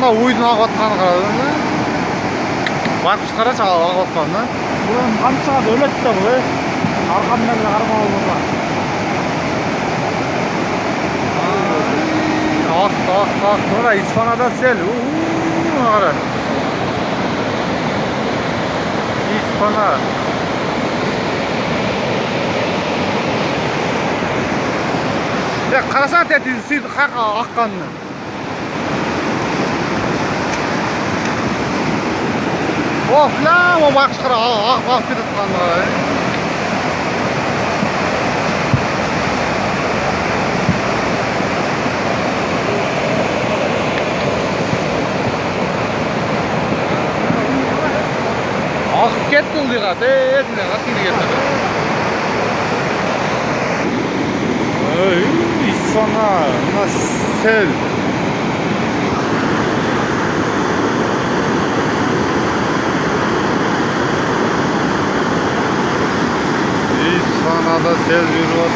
Испанға ойдың ағып атқанын қарадың ба? Барқыш қарашы ағып атқанын. Бұдан қамшыға да өлетті да бұл, арқамдан да қармауы болса. Ақ, мына Испанада сел. Қара. Испана. Қарасаң тәтті сүйді қақа аққанын. Of lan, o bakış kara ağ bir tutkanlar. Ağ ketdi uldiga, tezine qatini ketdi. Ey, İspana, nasıl? İspanya'da sel yürüyor.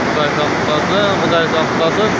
Құдай сақтасын. Құдай сақтасын.